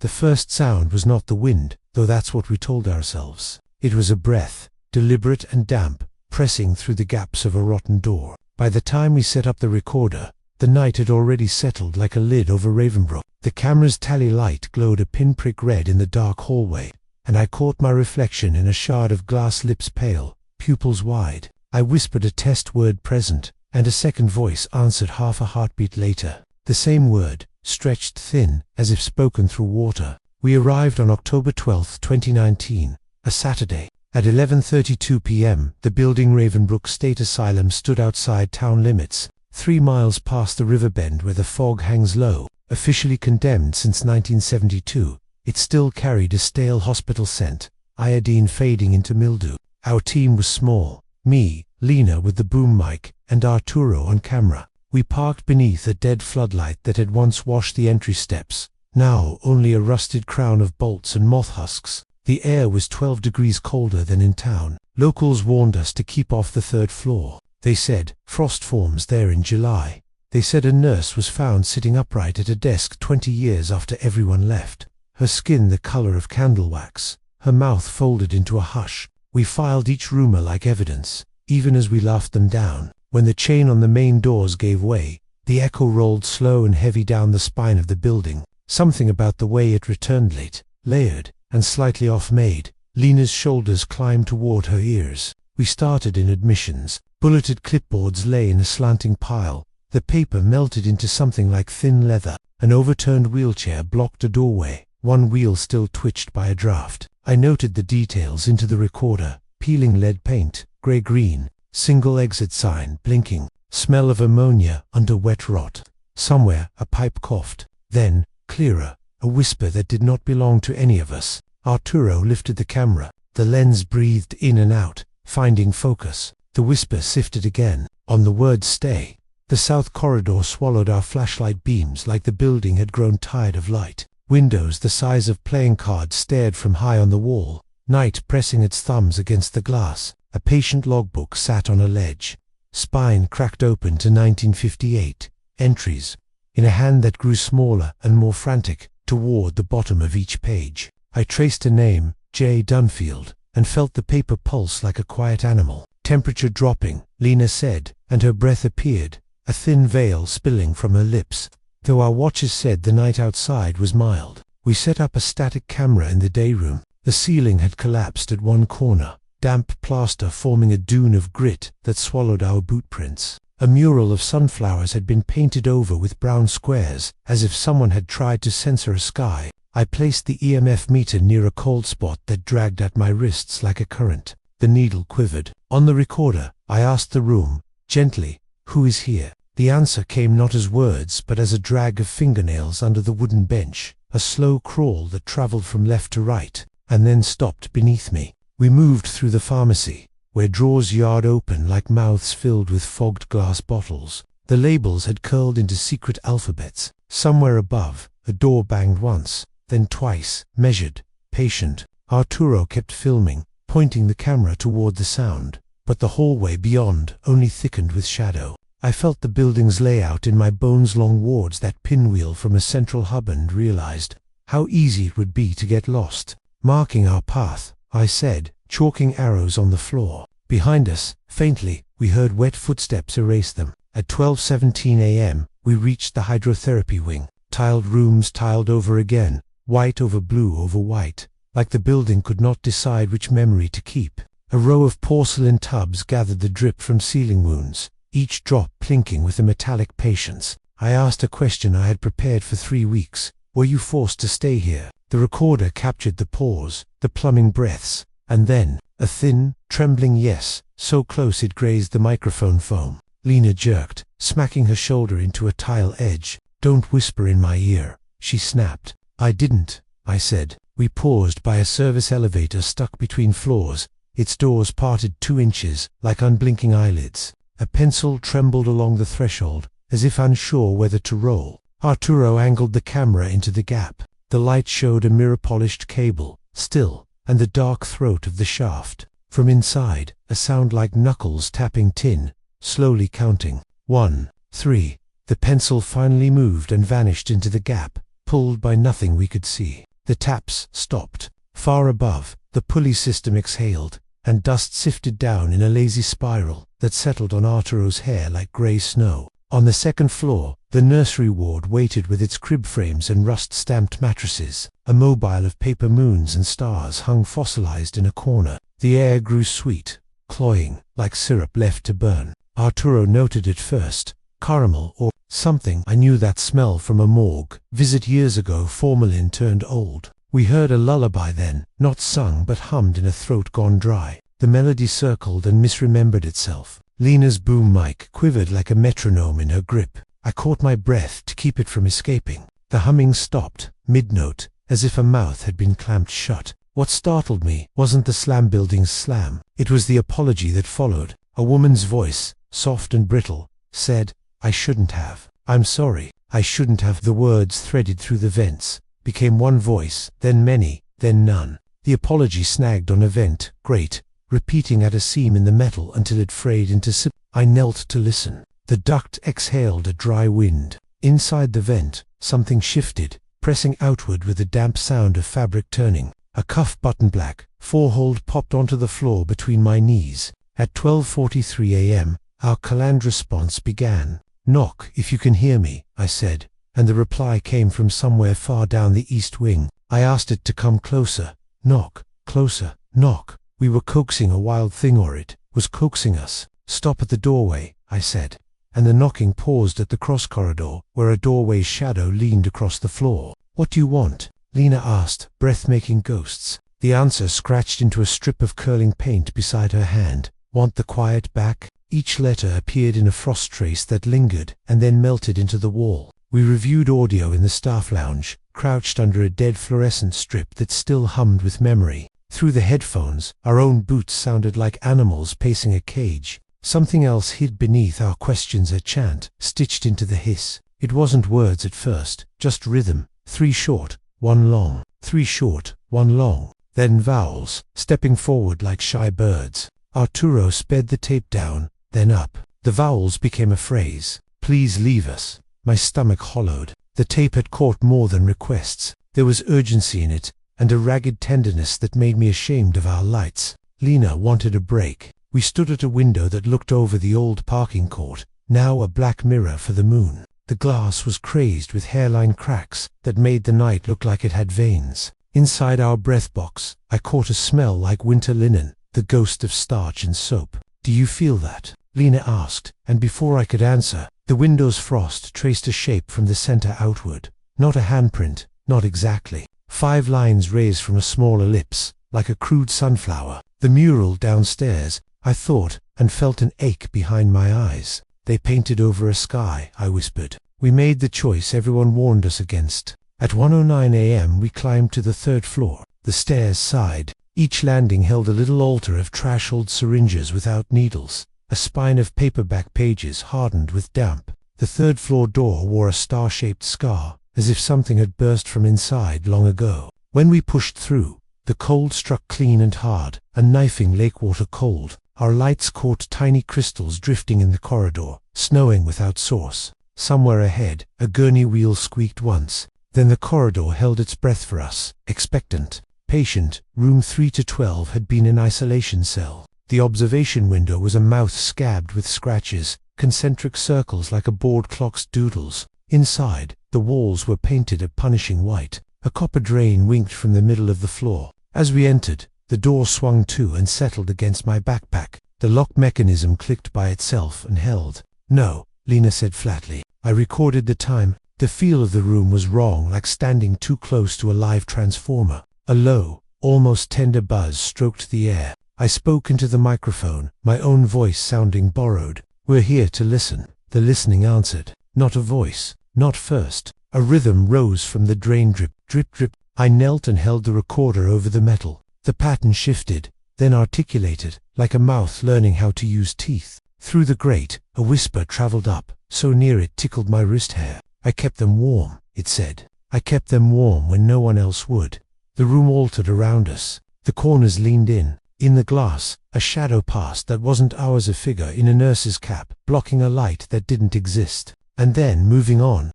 The first sound was not the wind, though that's what we told ourselves. It was a breath, deliberate and damp, pressing through the gaps of a rotten door. By the time we set up the recorder, the night had already settled like a lid over Ravenbrook. The camera's tally light glowed a pinprick red in the dark hallway, and I caught my reflection in a shard of glass, lips pale, pupils wide. I whispered a test word, present, and a second voice answered half a heartbeat later. The same word, stretched thin, as if spoken through water. We arrived on October 12, 2019, a Saturday. At 11:32 p.m., the building Ravenbrook State Asylum stood outside town limits, 3 miles past the river bend where the fog hangs low. Officially condemned since 1972, it still carried a stale hospital scent, iodine fading into mildew. Our team was small. Me, Lena with the boom mic, and Arturo on camera. We parked beneath a dead floodlight that had once washed the entry steps, now only a rusted crown of bolts and moth husks. The air was 12 degrees colder than in town. Locals warned us to keep off the 3rd floor. They said, frost forms there in July. They said a nurse was found sitting upright at a desk 20 years after everyone left. Her skin the color of candle wax, her mouth folded into a hush. We filed each rumor like evidence, even as we laughed them down. When the chain on the main doors gave way, the echo rolled slow and heavy down the spine of the building. Something about the way it returned late, layered, and slightly off-made. Lena's shoulders climbed toward her ears. We started in admissions. Bulleted clipboards lay in a slanting pile. The paper melted into something like thin leather. An overturned wheelchair blocked a doorway. One wheel still twitched by a draft. I noted the details into the recorder. Peeling lead paint, grey-green, single exit sign blinking, smell of ammonia under wet rot. Somewhere a pipe coughed. Then, clearer, a whisper that did not belong to any of us. Arturo lifted the camera. The lens breathed in and out, finding focus. The whisper sifted again, on the word stay. The south corridor swallowed our flashlight beams like the building had grown tired of light. Windows the size of playing cards stared from high on the wall, night pressing its thumbs against the glass. A patient logbook sat on a ledge. Spine cracked open to 1958. Entries, in a hand that grew smaller and more frantic, toward the bottom of each page. I traced a name, J. Dunfield, and felt the paper pulse like a quiet animal. Temperature dropping, Lena said, and her breath appeared, a thin veil spilling from her lips. Though our watches said the night outside was mild. We set up a static camera in the day room. The ceiling had collapsed at one corner, damp plaster forming a dune of grit that swallowed our boot prints. A mural of sunflowers had been painted over with brown squares, as if someone had tried to censor a sky. I placed the EMF meter near a cold spot that dragged at my wrists like a current. The needle quivered. On the recorder, I asked the room, gently, "Who is here?" The answer came not as words but as a drag of fingernails under the wooden bench, a slow crawl that traveled from left to right, and then stopped beneath me. We moved through the pharmacy, where drawers yared open like mouths filled with fogged glass bottles. The labels had curled into secret alphabets. Somewhere above, a door banged once, then twice, measured, patient. Arturo kept filming, pointing the camera toward the sound, but the hallway beyond only thickened with shadow. I felt the building's layout in my bones-long wards, that pinwheel from a central hub, and realized how easy it would be to get lost. Marking our path, I said, chalking arrows on the floor. Behind us, faintly, we heard wet footsteps erase them. At 12:17 a.m., we reached the hydrotherapy wing. Tiled rooms tiled over again, white over blue over white, like the building could not decide which memory to keep. A row of porcelain tubs gathered the drip from ceiling wounds, each drop plinking with a metallic patience. I asked a question I had prepared for 3 weeks. Were you forced to stay here? The recorder captured the pause, the plumbing breaths, and then, a thin, trembling yes, so close it grazed the microphone foam. Lena jerked, smacking her shoulder into a tile edge. "Don't whisper in my ear," she snapped. "I didn't," I said. We paused by a service elevator stuck between floors, its doors parted 2 inches, like unblinking eyelids. A pencil trembled along the threshold, as if unsure whether to roll. Arturo angled the camera into the gap. The light showed a mirror-polished cable, still, and the dark throat of the shaft. From inside, a sound like knuckles tapping tin, slowly counting. 1, 3. The pencil finally moved and vanished into the gap, pulled by nothing we could see. The taps stopped. Far above, the pulley system exhaled, and dust sifted down in a lazy spiral that settled on Arturo's hair like grey snow. On the second floor, the nursery ward waited with its crib frames and rust-stamped mattresses. A mobile of paper moons and stars hung fossilized in a corner. The air grew sweet, cloying, like syrup left to burn. Arturo noted it first. Caramel or something. I knew that smell from a morgue visit years ago. Formalin turned old. We heard a lullaby then, not sung but hummed in a throat gone dry. The melody circled and misremembered itself. Lena's boom mic quivered like a metronome in her grip. I caught my breath to keep it from escaping. The humming stopped, mid-note, as if a mouth had been clamped shut. What startled me wasn't the slam building's slam. It was the apology that followed. A woman's voice, soft and brittle, said, "I shouldn't have. I'm sorry. I shouldn't have." The words threaded through the vents, became one voice, then many, then none. The apology snagged on a vent, grate, repeating at a seam in the metal until it frayed into sip. I knelt to listen. The duct exhaled a dry wind. Inside the vent, something shifted, pressing outward with the damp sound of fabric turning. A cuff button black, 4-holed popped onto the floor between my knees. At 12:43 a.m., our command response began. "Knock if you can hear me," I said, and the reply came from somewhere far down the east wing. I asked it to come closer. Knock, closer, knock. We were coaxing a wild thing, or it was coaxing us. "Stop at the doorway," I said, and the knocking paused at the cross corridor, where a doorway's shadow leaned across the floor. "What do you want?" Lena asked, breath-making ghosts. The answer scratched into a strip of curling paint beside her hand. "Want the quiet back?" Each letter appeared in a frost trace that lingered and then melted into the wall. We reviewed audio in the staff lounge, crouched under a dead fluorescent strip that still hummed with memory. Through the headphones, our own boots sounded like animals pacing a cage. Something else hid beneath our questions, a chant, stitched into the hiss. It wasn't words at first, just rhythm. 3 short, 1 long, 3 short, 1 long. Then vowels, stepping forward like shy birds. Arturo sped the tape down, then up. The vowels became a phrase. "Please leave us." My stomach hollowed. The tape had caught more than requests. There was urgency in it, and a ragged tenderness that made me ashamed of our lights. Lena wanted a break. We stood at a window that looked over the old parking court, now a black mirror for the moon. The glass was crazed with hairline cracks that made the night look like it had veins. Inside our breath box, I caught a smell like winter linen, the ghost of starch and soap. "Do you feel that?" Lena asked, and before I could answer, the window's frost traced a shape from the center outward. Not a handprint, not exactly. 5 lines raised from a small ellipse, like a crude sunflower. The mural downstairs, I thought, and felt an ache behind my eyes. "They painted over a sky," I whispered. "We made the choice everyone warned us against." At 1:09 a.m. we climbed to the 3rd floor. The stairs sighed. Each landing held a little altar of trash-old syringes without needles, a spine of paperback pages hardened with damp. The 3rd floor door wore a star-shaped scar, as if something had burst from inside long ago. When we pushed through, the cold struck clean and hard, a knifing lakewater cold. Our lights caught tiny crystals drifting in the corridor, snowing without source. Somewhere ahead, a gurney wheel squeaked once. Then the corridor held its breath for us, expectant. Patient, room 3 to 12 had been an isolation cell. The observation window was a mouth scabbed with scratches, concentric circles like a board clock's doodles. Inside, the walls were painted a punishing white. A copper drain winked from the middle of the floor. As we entered, the door swung to and settled against my backpack. The lock mechanism clicked by itself and held. "No," Lena said flatly. I recorded the time. The feel of the room was wrong, like standing too close to a live transformer. A low, almost tender buzz stroked the air. I spoke into the microphone, my own voice sounding borrowed. "We're here to listen." The listening answered. Not a voice, not first. A rhythm rose from the drain, drip, drip, drip. I knelt and held the recorder over the metal. The pattern shifted, then articulated, like a mouth learning how to use teeth. Through the grate, a whisper traveled up, so near it tickled my wrist hair. "I kept them warm," it said. "I kept them warm when no one else would." The room altered around us. The corners leaned in. In the glass, a shadow passed that wasn't ours, a figure in a nurse's cap, blocking a light that didn't exist. And then, moving on.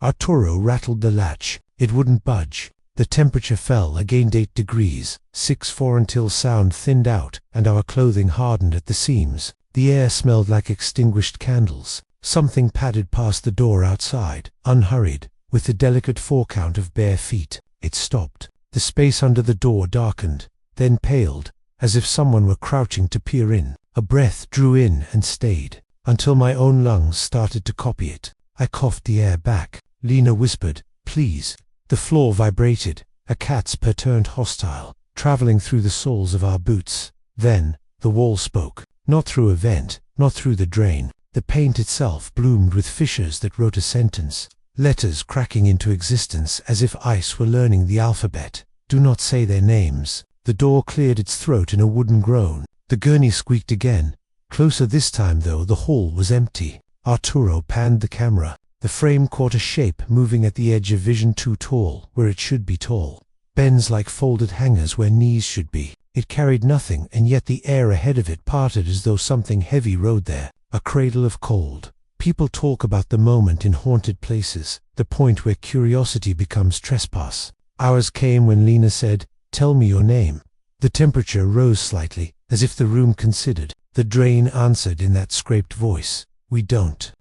Arturo rattled the latch. It wouldn't budge. The temperature fell again 8 degrees, 6-4 until sound thinned out and our clothing hardened at the seams. The air smelled like extinguished candles. Something padded past the door outside, unhurried, with the delicate forecount of bare feet. It stopped. The space under the door darkened, then paled, as if someone were crouching to peer in. A breath drew in and stayed, until my own lungs started to copy it. I coughed the air back. Lena whispered, "Please." The floor vibrated. A cat's purr turned hostile, traveling through the soles of our boots. Then, the wall spoke. Not through a vent, not through the drain. The paint itself bloomed with fissures that wrote a sentence. Letters cracking into existence as if ice were learning the alphabet. "Do not say their names." The door cleared its throat in a wooden groan. The gurney squeaked again. Closer this time though, the hall was empty. Arturo panned the camera. The frame caught a shape moving at the edge of vision, too tall where it should be tall. Bends like folded hangers where knees should be. It carried nothing, and yet the air ahead of it parted as though something heavy rode there. A cradle of cold. People talk about the moment in haunted places, the point where curiosity becomes trespass. Ours came when Lena said, "Tell me your name." The temperature rose slightly, as if the room considered. The drain answered in that scraped voice. We don't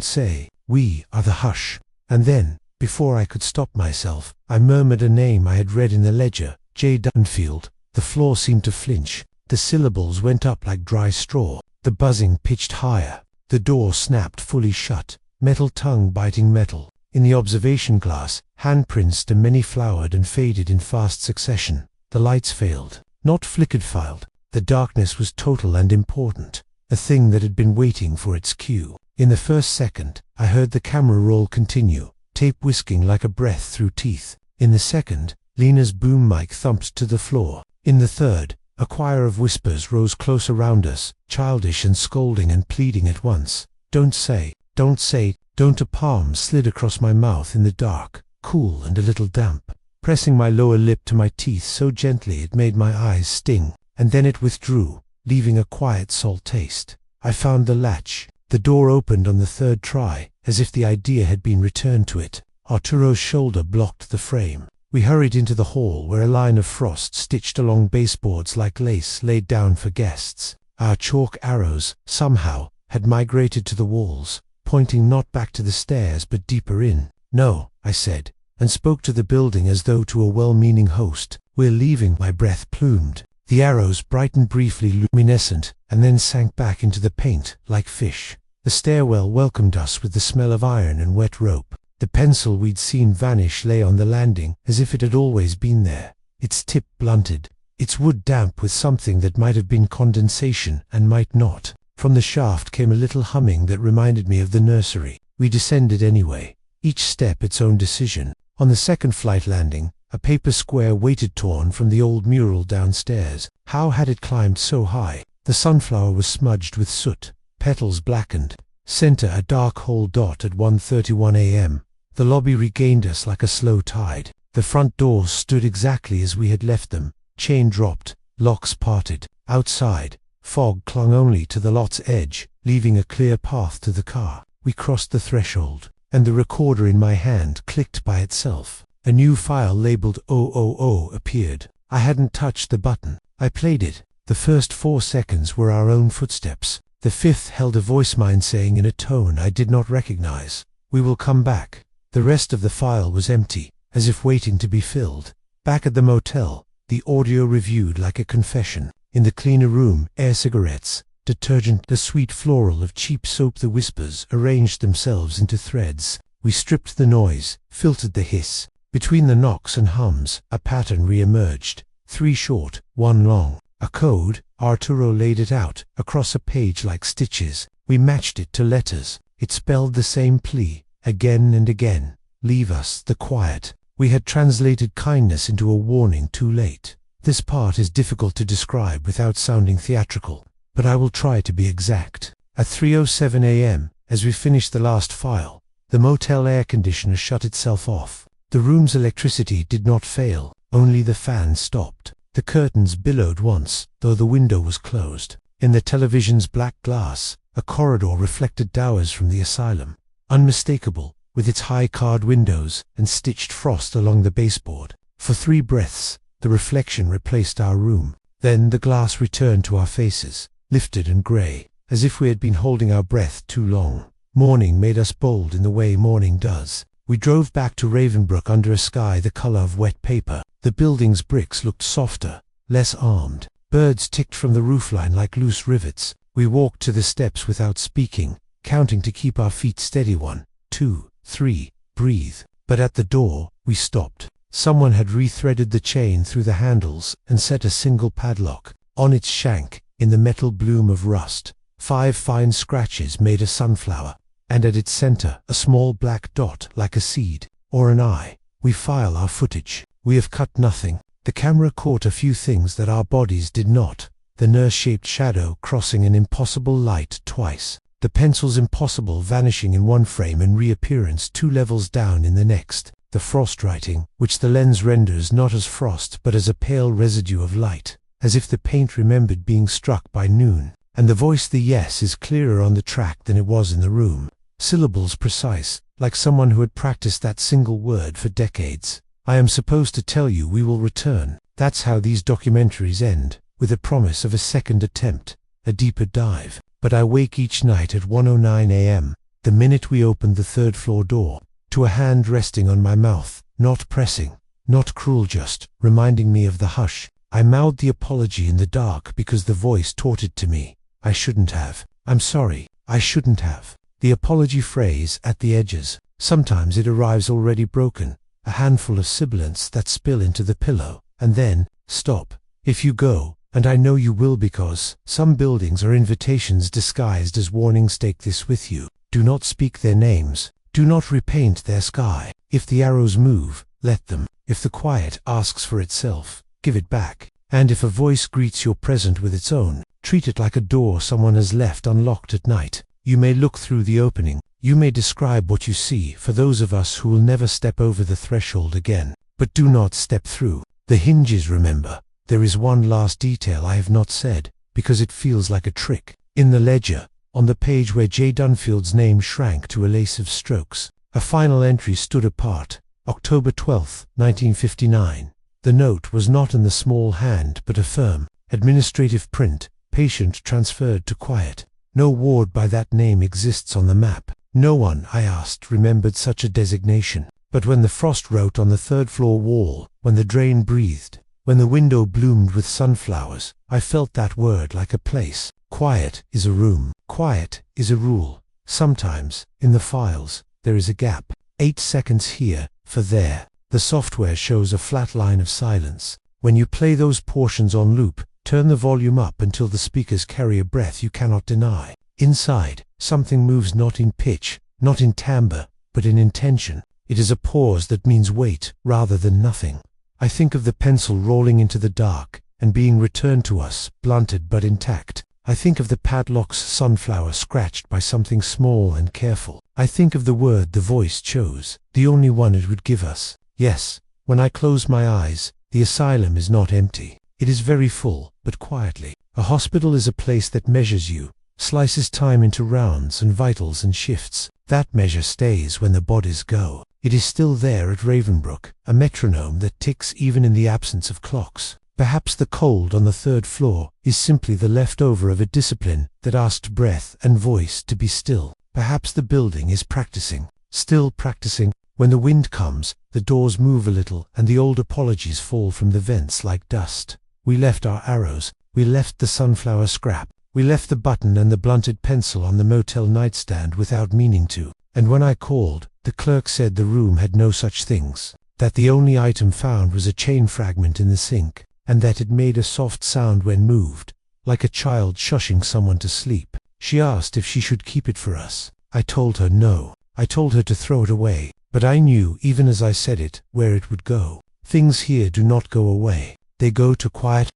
say. We are the hush." And then, before I could stop myself, I murmured a name I had read in the ledger, J. Dunfield. The floor seemed to flinch. The syllables went up like dry straw. The buzzing pitched higher. The door snapped fully shut, metal tongue biting metal. In the observation glass, handprints to many flowered and faded in fast succession. The lights failed, not flickered filed. The darkness was total and important, a thing that had been waiting for its cue. In the first second, I heard the camera roll continue, tape whisking like a breath through teeth. In the second, Lena's boom mic thumped to the floor. In the third, a choir of whispers rose close around us, childish and scolding and pleading at once. "Don't say, don't say, don't." A palm slid across my mouth in the dark, cool and a little damp, pressing my lower lip to my teeth so gently it made my eyes sting. And then it withdrew, leaving a quiet salt taste. I found the latch. The door opened on the third try, as if the idea had been returned to it. Arturo's shoulder blocked the frame. We hurried into the hall where a line of frost stitched along baseboards like lace laid down for guests. Our chalk arrows, somehow, had migrated to the walls, pointing not back to the stairs but deeper in. "No," I said, and spoke to the building as though to a well-meaning host. "We're leaving." My breath plumed. The arrows brightened briefly luminescent, and then sank back into the paint, like fish. The stairwell welcomed us with the smell of iron and wet rope. The pencil we'd seen vanish lay on the landing, as if it had always been there, its tip blunted, its wood damp with something that might have been condensation and might not. From the shaft came a little humming that reminded me of the nursery. We descended anyway, each step its own decision. On the second flight landing, a paper square waited torn from the old mural downstairs. How had it climbed so high? The sunflower was smudged with soot, petals blackened. Center a dark hole dot at 1:31 a.m. The lobby regained us like a slow tide. The front doors stood exactly as we had left them. Chain dropped, locks parted. Outside, fog clung only to the lot's edge, leaving a clear path to the car. We crossed the threshold, and the recorder in my hand clicked by itself. A new file labeled 000 appeared. I hadn't touched the button. I played it. The first 4 seconds were our own footsteps. The fifth held a voice mind saying in a tone I did not recognize, "We will come back." The rest of the file was empty, as if waiting to be filled. Back at the motel, the audio reviewed like a confession. In the cleaner room, air cigarettes, detergent, the sweet floral of cheap soap. The whispers arranged themselves into threads. We stripped the noise, filtered the hiss. Between the knocks and hums, a pattern re-emerged. 3 short, 1 long. A code. Arturo laid it out, across a page like stitches. We matched it to letters. It spelled the same plea, again and again. "Leave us the quiet." We had translated kindness into a warning too late. This part is difficult to describe without sounding theatrical, but I will try to be exact. At 3:07 a.m., as we finished the last file, the motel air conditioner shut itself off. The room's electricity did not fail, only the fan stopped. The curtains billowed once, though the window was closed. In the television's black glass, a corridor reflected towers from the asylum, unmistakable, with its high card windows and stitched frost along the baseboard. For 3 breaths, the reflection replaced our room. Then the glass returned to our faces, lifted and grey, as if we had been holding our breath too long. Morning made us bold in the way morning does. We drove back to Ravenbrook under a sky the colour of wet paper. The building's bricks looked softer, less armed. Birds ticked from the roofline like loose rivets. We walked to the steps without speaking, counting to keep our feet steady. 1, 2, 3, breathe. But at the door, we stopped. Someone had rethreaded the chain through the handles and set a single padlock. On its shank, in the metal bloom of rust, 5 fine scratches made a sunflower, and at its center a small black dot like a seed, or an eye. We file our footage. We have cut nothing. The camera caught a few things that our bodies did not. The nurse-shaped shadow crossing an impossible light twice. The pencil's impossible vanishing in one frame and reappearance 2 levels down in the next. The frost writing, which the lens renders not as frost but as a pale residue of light, as if the paint remembered being struck by noon. And the voice, the yes, is clearer on the track than it was in the room. Syllables precise, like someone who had practiced that single word for decades. I am supposed to tell you we will return. That's how these documentaries end, with a promise of a second attempt, a deeper dive. But I wake each night at 1:09 a.m., the minute we opened the 3rd floor door, to a hand resting on my mouth, not pressing, not cruel, just reminding me of the hush. I mouthed the apology in the dark because the voice taught it to me. I shouldn't have. I'm sorry. I shouldn't have. The apology phrase at the edges. Sometimes it arrives already broken, a handful of sibilants that spill into the pillow, and then, stop. If you go, and I know you will because some buildings are invitations disguised as warnings, take this with you. Do not speak their names. Do not repaint their sky. If the arrows move, let them. If the quiet asks for itself, give it back. And if a voice greets your present with its own, treat it like a door someone has left unlocked at night. You may look through the opening. You may describe what you see for those of us who will never step over the threshold again. But do not step through. The hinges, remember. There is one last detail I have not said, because it feels like a trick. In the ledger, on the page where J. Dunfield's name shrank to a lace of strokes, a final entry stood apart. October 12, 1959. The note was not in the small hand but a firm, administrative print, patient transferred to quiet. No ward by that name exists on the map. No one, I asked, remembered such a designation. But when the frost wrote on the 3rd floor wall, when the drain breathed, when the window bloomed with sunflowers, I felt that word like a place. Quiet is a room. Quiet is a rule. Sometimes, in the files, there is a gap. 8 seconds here, for there. The software shows a flat line of silence. When you play those portions on loop, turn the volume up until the speakers carry a breath you cannot deny. Inside, something moves, not in pitch, not in timbre, but in intention. It is a pause that means wait rather than nothing. I think of the pencil rolling into the dark and being returned to us, blunted but intact. I think of the padlock's sunflower scratched by something small and careful. I think of the word the voice chose, the only one it would give us. Yes, when I close my eyes, the asylum is not empty. It is very full, but quietly. A hospital is a place that measures you, slices time into rounds and vitals and shifts. That measure stays when the bodies go. It is still there at Ravenbrook, a metronome that ticks even in the absence of clocks. Perhaps the cold on the 3rd floor is simply the leftover of a discipline that asked breath and voice to be still. Perhaps the building is practicing, still practicing. When the wind comes, the doors move a little and the old apologies fall from the vents like dust. We left our arrows, we left the sunflower scrap, we left the button and the blunted pencil on the motel nightstand without meaning to. And when I called, the clerk said the room had no such things, that the only item found was a chain fragment in the sink, and that it made a soft sound when moved, like a child shushing someone to sleep. She asked if she should keep it for us. I told her no. I told her to throw it away, but I knew, even as I said it, where it would go. Things here do not go away. They go to quiet.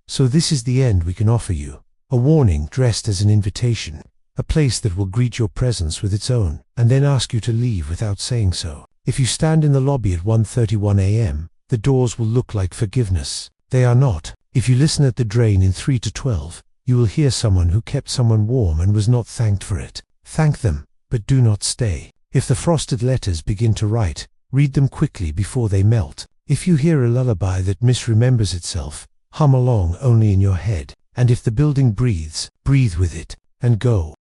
So this is the end we can offer you. A warning dressed as an invitation. A place that will greet your presence with its own, and then ask you to leave without saying so. If you stand in the lobby at 1:31 a.m., the doors will look like forgiveness. They are not. If you listen at the drain in 3 to 12, you will hear someone who kept someone warm and was not thanked for it. Thank them, but do not stay. If the frosted letters begin to write, read them quickly before they melt. If you hear a lullaby that misremembers itself, hum along only in your head. And if the building breathes, breathe with it, and go.